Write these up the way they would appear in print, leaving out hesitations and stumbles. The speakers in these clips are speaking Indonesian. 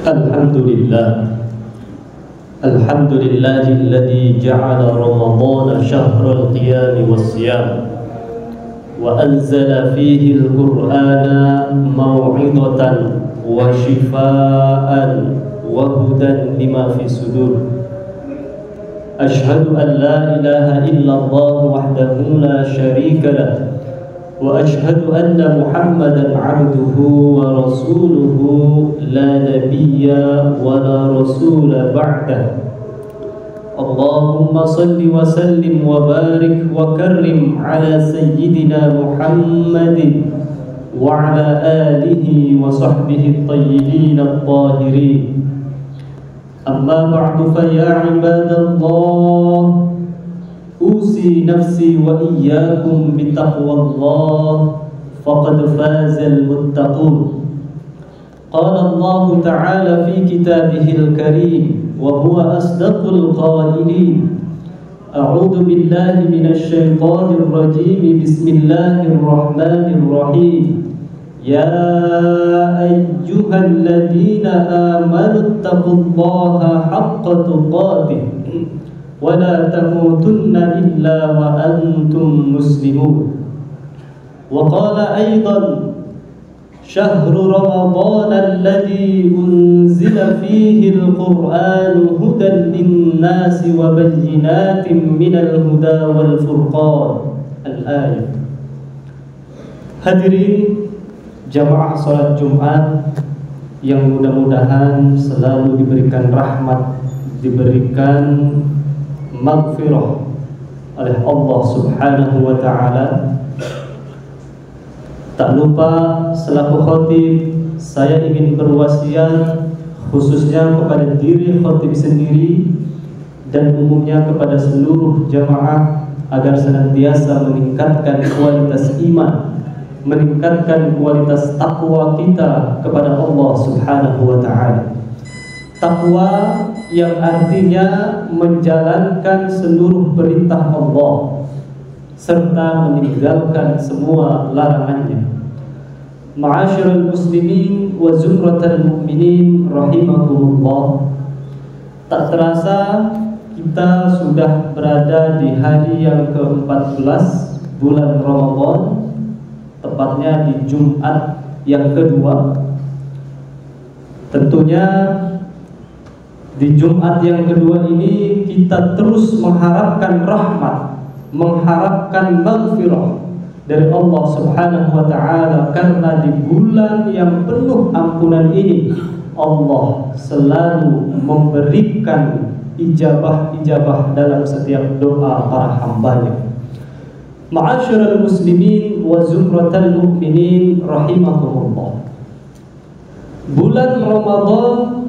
Alhamdulillahilladzi ja'ala Ramadhana syahral qiyam was-siyam wa anzala fihi al-Qur'ana maw'idatan wa shifaa'an wa hudan lima fi sudur. Ashhadu an la ilaha illallah wahdahu la syarika lah wa ashhadu anna Muhammadan abduhu wa rasuluhu la nabiyya wa la rasula ba'dah. Allahumma salli wa sallim wa barik wa karrim ala sayyidina Muhammadin wa ala alihi wa sahbihi at-tayyibin at-tahirin. Amma ba'du fa ya ibadallah, usi nafsi wa iyyakum bitaqwallah faqad fazal muttaqun. Qala Allah Ta'ala fi kitabihil karim wa huwa asdaqul qailin. A'udzu billahi minasy syaithanir rajim. Bismillahirrahmanirrahim. Ya ayyuhalladzina amanu taqullaha haqqa tuqatih wa la tamutunna illa wa antum muslimun. Wa qala aidan syahru ramadhan alladzi unzila fihi al-Qur'anu hudan lin-nasi wa bayyinatin minal huda wal furqan. Al-ayah. Hadirin jamaah salat Jumat yang mudah-mudahan selalu diberikan rahmat, diberikan maghfirah oleh Allah Subhanahu wa ta'ala. Tak lupa selaku khatib saya ingin berwasiat khususnya kepada diri khatib sendiri dan umumnya kepada seluruh jamaah agar senantiasa meningkatkan kualitas iman, meningkatkan kualitas takwa kita kepada Allah Subhanahu wa ta'ala. Takwa yang artinya menjalankan seluruh perintah Allah serta meninggalkan semua larangannya. Ma'asyiral muslimin wa zumratal mu'minin rahimakumullah. Tak terasa kita sudah berada di hari yang ke-14 bulan Ramadan, tepatnya di Jumat yang kedua. Tentunya di Jumat yang kedua ini kita terus mengharapkan rahmat, mengharapkan maghfirah dari Allah Subhanahu wa ta'ala, karena di bulan yang penuh ampunan ini Allah selalu memberikan ijabah-ijabah dalam setiap doa para hambanya. Ma'asyiral muslimin wa zumratal mu'minin rahimakumullah. Bulan Ramadan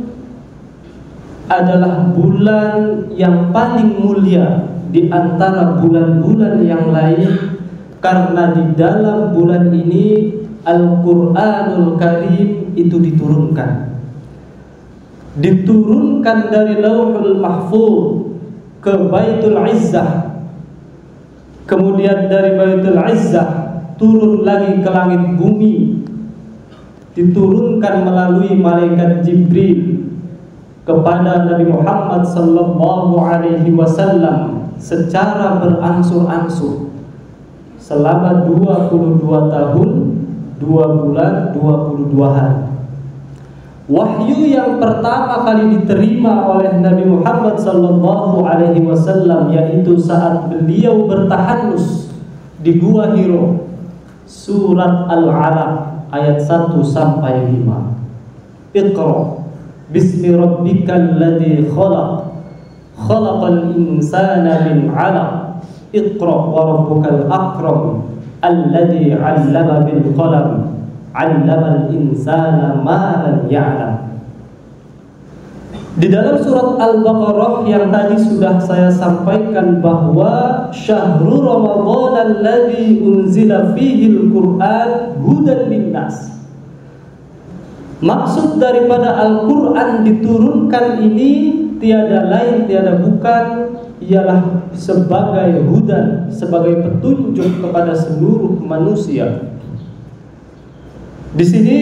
adalah bulan yang paling mulia di antara bulan-bulan yang lain, karena di dalam bulan ini Al-Quranul Karim itu diturunkan dari Lauhul Mahfuz ke Baitul Izzah, kemudian dari Baitul Izzah turun lagi ke langit bumi, diturunkan melalui malaikat Jibril kepada Nabi Muhammad sallallahu alaihi wasallam secara berangsur-angsur selama 22 tahun 2 bulan 22 hari. Wahyu yang pertama kali diterima oleh Nabi Muhammad sallallahu alaihi wasallam yaitu saat beliau bertahanus di Gua Hiro, surat Al-Alaq ayat 1 sampai 5. Iqra bismi rabbikal ladzi khalaq, khalaqal insana min 'alaq. Iqra wa rabbukal akram alladzi 'allama bil qalam, 'allamal insana ma lam ya'lam. Di dalam surat Al-Baqarah yang tadi sudah saya sampaikan bahwa syahrul ramadhan alladzi unzila fihi al-Qur'an hudan linnas. Maksud daripada Al-Quran diturunkan ini tiada lain tiada bukan ialah sebagai hudan, sebagai petunjuk kepada seluruh manusia. Di sini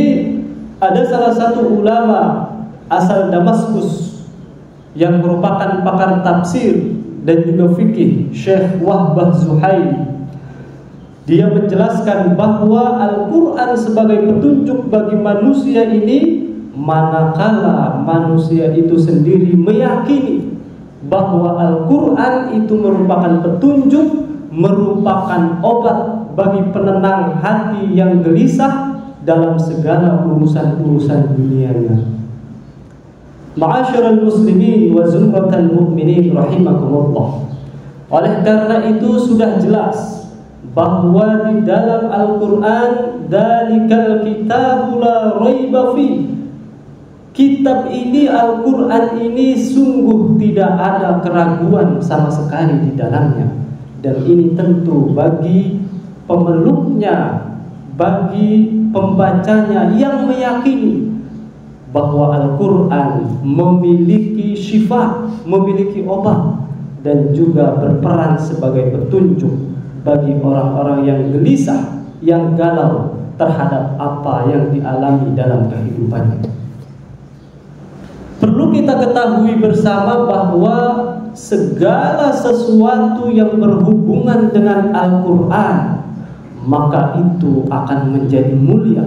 ada salah satu ulama asal Damaskus yang merupakan pakar tafsir dan juga fikih, Syekh Wahbah Zuhaili. Dia menjelaskan bahwa Al-Quran sebagai petunjuk bagi manusia ini manakala manusia itu sendiri meyakini bahwa Al-Quran itu merupakan petunjuk, merupakan obat bagi penenang hati yang gelisah dalam segala urusan-urusan dunianya. Ma'asyiral muslimin wa zumratal mu'minin rahimakumullah. Oleh karena itu sudah jelas bahwa di dalam Al-Quran dzalikal kitabu la raiba fi, kitab ini, Al-Quran ini sungguh tidak ada keraguan sama sekali di dalamnya. Dan ini tentu bagi pemeluknya, bagi pembacanya yang meyakini bahwa Al-Quran memiliki syifa, memiliki obat, dan juga berperan sebagai petunjuk bagi orang-orang yang gelisah, yang galau terhadap apa yang dialami dalam kehidupannya. Perlu kita ketahui bersama bahwa segala sesuatu yang berhubungan dengan Al-Quran, maka itu akan menjadi mulia.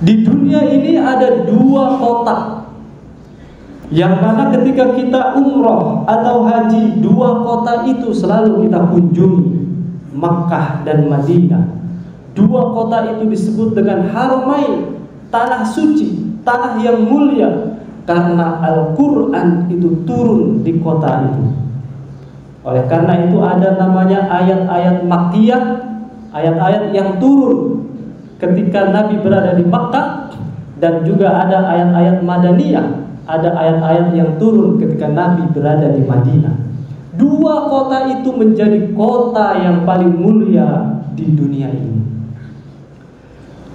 Di dunia ini ada dua kota yang mana ketika kita umroh atau haji, dua kota itu selalu kita kunjungi, Makkah dan Madinah. Dua kota itu disebut dengan Haramain, tanah suci, tanah yang mulia, karena Al-Quran itu turun di kota itu. Oleh karena itu ada namanya ayat-ayat Makkiyah, ayat-ayat yang turun ketika Nabi berada di Makkah, dan juga ada ayat-ayat Madaniyah, ada ayat-ayat yang turun ketika Nabi berada di Madinah. Dua kota itu menjadi kota yang paling mulia di dunia ini.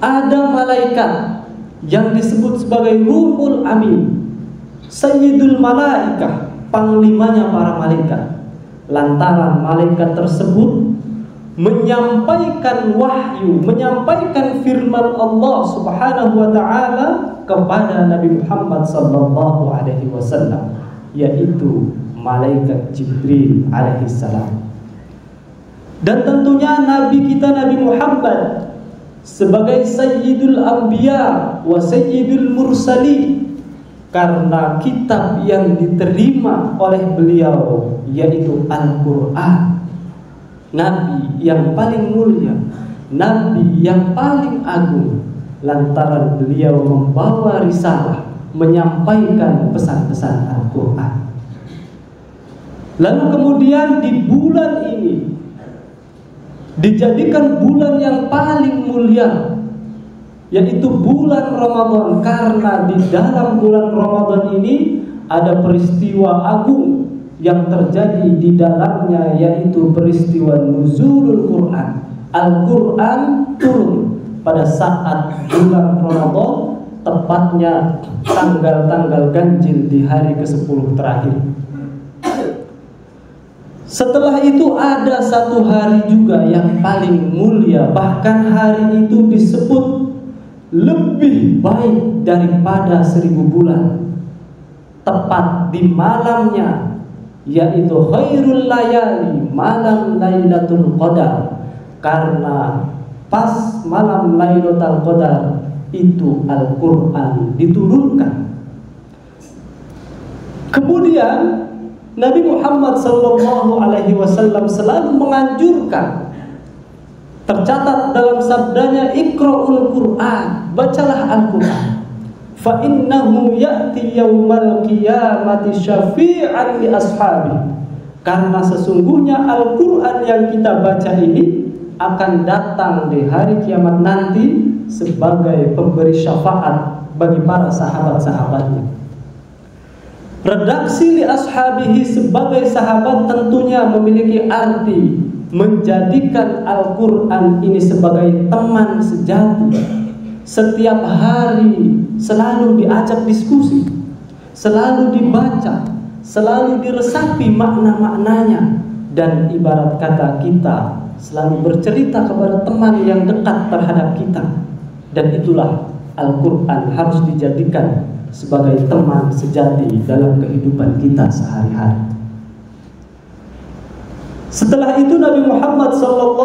Ada malaikat yang disebut sebagai Ruhul Amin, Sayyidul Malaikah, panglimanya para malaikat. Lantaran malaikat tersebut menyampaikan wahyu, menyampaikan firman Allah Subhanahu wa taala kepada Nabi Muhammad sallallahu alaihi wasallam, yaitu malaikat Jibril alaihi salam. Dan tentunya Nabi kita Nabi Muhammad sebagai Sayyidul Anbiya wa Sayyidul Mursalin, karena kitab yang diterima oleh beliau yaitu Al-Quran, Nabi yang paling mulia, Nabi yang paling agung, lantaran beliau membawa risalah, menyampaikan pesan-pesan Al-Quran. Lalu kemudian di bulan ini dijadikan bulan yang paling mulia, yaitu bulan Ramadan, karena di dalam bulan Ramadan ini ada peristiwa agung yang terjadi di dalamnya, yaitu peristiwa nuzulul Quran. Al-Quran turun pada saat bulan Ramadan, tepatnya tanggal-tanggal ganjil di hari ke-10 terakhir. Setelah itu ada satu hari juga yang paling mulia, bahkan hari itu disebut lebih baik daripada 1000 bulan. Tepat di malamnya, yaitu khairul layali, malam Lailatul Qadar, karena pas malam Lailatul Qadar itu Al-Quran diturunkan. Kemudian Nabi Muhammad sallallahu alaihi wasallam selalu menganjurkan, tercatat dalam sabdanya, Iqra'ul Qur'an, bacalah Al-Quran, fa innahu ya'ti yaumal qiyamati syafi'an li ashabi, karena sesungguhnya Al-Quran yang kita baca ini akan datang di hari kiamat nanti sebagai pemberi syafaat bagi para sahabat-sahabatnya. Redaksi li ashabihi sebagai sahabat tentunya memiliki arti menjadikan Al-Quran ini sebagai teman sejati. Setiap hari selalu diajak diskusi, selalu dibaca, selalu diresapi makna-maknanya, dan ibarat kata kita selalu bercerita kepada teman yang dekat terhadap kita. Dan itulah Al-Quran harus dijadikan sebagai teman sejati dalam kehidupan kita sehari-hari. Setelah itu Nabi Muhammad SAW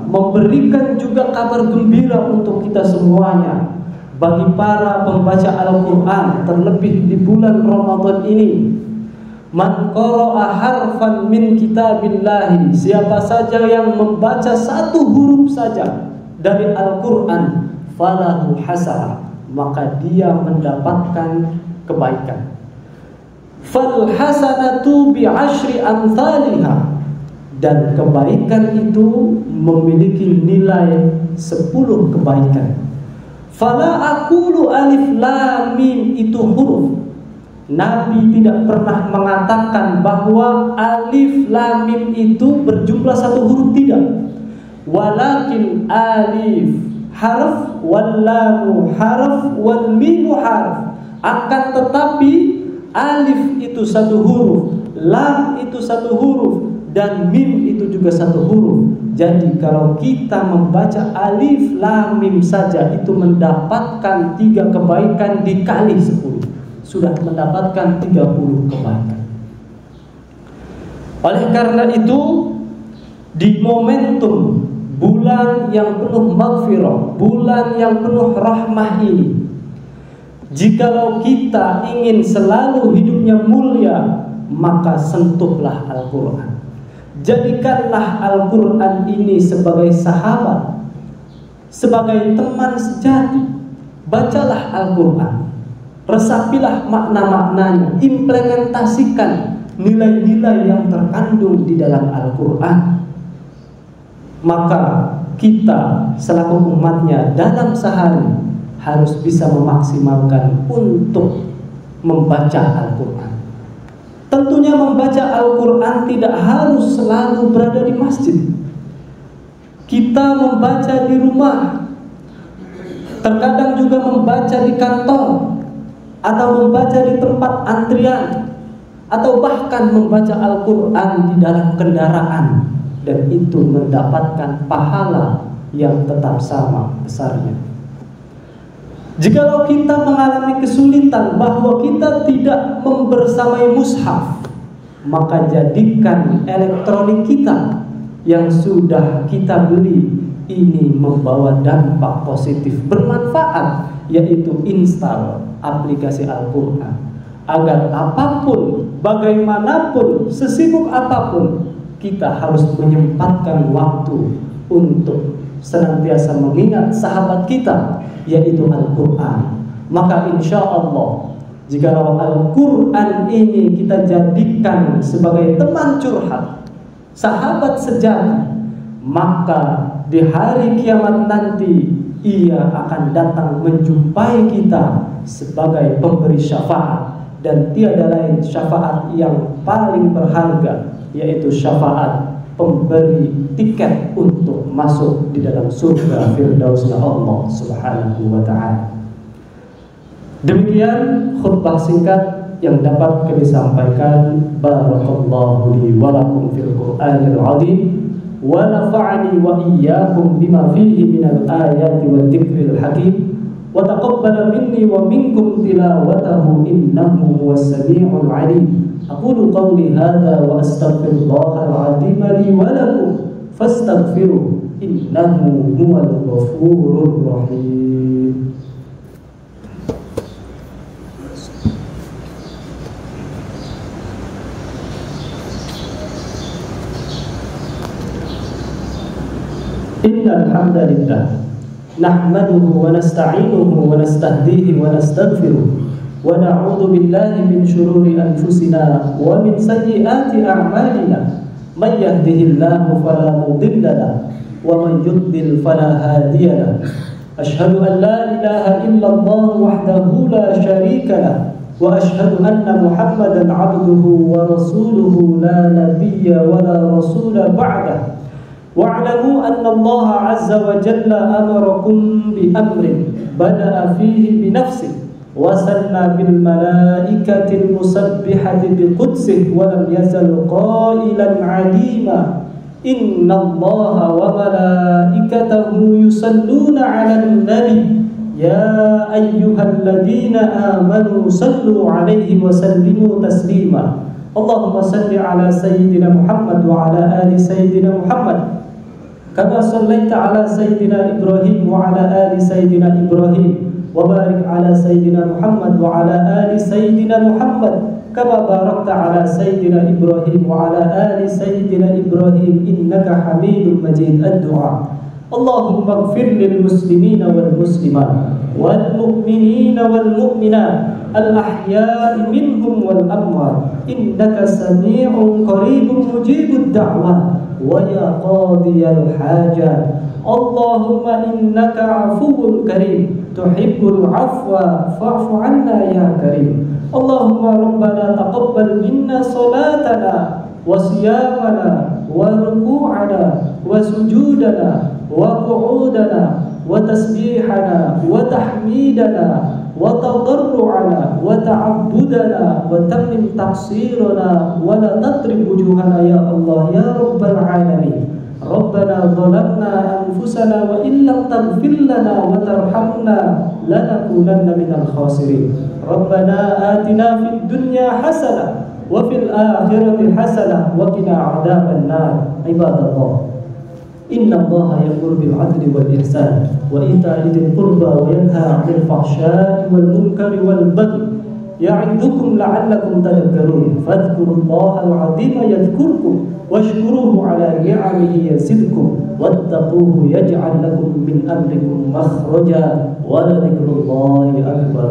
memberikan juga kabar gembira untuk kita semuanya, bagi para pembaca Al-Quran, terlebih di bulan Ramadan ini. Man qara'a harfan min kitabillahi, siapa saja yang membaca satu huruf saja dari Al-Quran, falahu hasanah, maka dia mendapatkan kebaikan. Fal hasanatu bi asyri amsalihha, dan kebaikan itu memiliki nilai 10 kebaikan. Fala aqulu alif lam mim itu huruf. Nabi tidak pernah mengatakan bahwa alif lam mim itu berjumlah satu huruf, tidak. Walakin alif harf wal lam harf wal mim harf. Akan tetapi alif itu satu huruf, lam itu satu huruf, dan mim itu juga satu huruf. Jadi kalau kita membaca alif lam mim saja itu mendapatkan 3 kebaikan dikali 10, sudah mendapatkan 30 kebaikan. Oleh karena itu, di momentum bulan yang penuh maghfirah, bulan yang penuh rahmah ini, jikalau kita ingin selalu hidupnya mulia, maka sentuhlah Al-Quran. Jadikanlah Al-Quran ini sebagai sahabat, sebagai teman sejati. Bacalah Al-Quran, resapilah makna-maknanya, implementasikan nilai-nilai yang terkandung di dalam Al-Quran. Maka kita selaku umatnya dalam sehari harus bisa memaksimalkan untuk membaca Al-Quran. Tentunya membaca Al-Quran tidak harus selalu berada di masjid. Kita membaca di rumah, terkadang juga membaca di kantor, atau membaca di tempat antrian, atau bahkan membaca Al-Quran di dalam kendaraan, dan itu mendapatkan pahala yang tetap sama besarnya. Jikalau kita mengalami kesulitan bahwa kita tidak membersamai mushaf, maka jadikan elektronik kita yang sudah kita beli ini membawa dampak positif bermanfaat, yaitu install aplikasi Al-Quran, agar apapun, bagaimanapun, sesibuk apapun, kita harus menyempatkan waktu untuk senantiasa mengingat sahabat kita, yaitu Al-Quran. Maka insya Allah, jika Al-Quran ini kita jadikan sebagai teman curhat, sahabat sejati, maka di hari kiamat nanti ia akan datang menjumpai kita sebagai pemberi syafaat, dan tiada lain syafaat yang paling berharga, yaitu syafaat pemberi tiket untuk masuk di dalam surga firdausnya Allah Subhanahu wa ta'ala. Demikian khutbah singkat yang dapat kami sampaikan. Barakallahu li wa lakum fil Qur'anil 'azim wa nafa'ani wa iyyakum bima fihi minal ayati wa dzikril hakim wa taqabbala minni wa minkum tilawatahu innahu huwas samii'ul 'aliim. Aqulu qawli hadha wa astaghfirullahal 'azim li wa lakum fastaghfiruhu innahu huwal ghafurur rahim. Innal hamdalillah nahmaduhu wa nasta'inuhu wa nastahdihi wa nastaghfiruh wa na'udzu billahi min shururi anfusina wa min sayyiati a'malina. May yahdihillahu fala mudilla lahu wa man yudlil fala hadiya lahu. Asyhadu an la ilaha illallah wahdahu la syarika lahu wa asyhadu anna Muhammadan 'abduhu wa rasuluhu la nabiyya wa la rasula ba'dahu. Wa'lamu anna Allah 'azza wa jalla amarakum bi amrin bada'a fihi bi nafsihi wa sanna bil malaikatil musabbihati bi qudsih wa lam yazal qailan 'alima. Inna Allah wa malaikatahu yusalluna 'alan nabi يا أيها الذين آمنوا صلوا عليه وسلموا تسليما اللهم صل على سيدنا محمد وعلى آل سيدنا محمد كما صليت على سيدنا إبراهيم وعلى آل سيدنا إبراهيم وبارك على سيدنا محمد وعلى آل سيدنا محمد كما باركت على سيدنا إبراهيم وعلى آل سيدنا إبراهيم إنك حميد مجيد. الدعاء اللهم اغفر للمسلمين والمسلمات والمؤمنين والمؤمنات الأحياء منهم والأموات إنك سميع قريب مجيب الدعوات ويا قاضي الحاجات اللهم إنك عفو كريم تحب العفو فاعف عنا يا كريم. اللهم ربنا تقبل منا صلاتنا وصيامنا وركوعنا وسجودنا وقعودنا وتسبيحنا وتحميدنا وتضرعنا وتعبدنا وتمم تقصيرنا ولا تضرب وجوهنا يا الله يا رب العالمين. ربنا ظلمنا أنفسنا وإن لم تغفر لنا وترحمنا لنكونن من الخاسرين. ربنا آتنا في الدنيا حسنة وفي الآخرة حسنة وقنا عذاب النار. عباد الله إن الله يأمر بالعدل والإحسان وإيتاء ذي القربى وينهى عن الفحشاء والمنكر والبغي يعظكم لعلكم تذكرون فاذكروا الله العظيم يذكركم واشكروه على نعمه يزدكم واتقوه يجعل لكم من أمركم مخرجا ولذكر الله أكبر.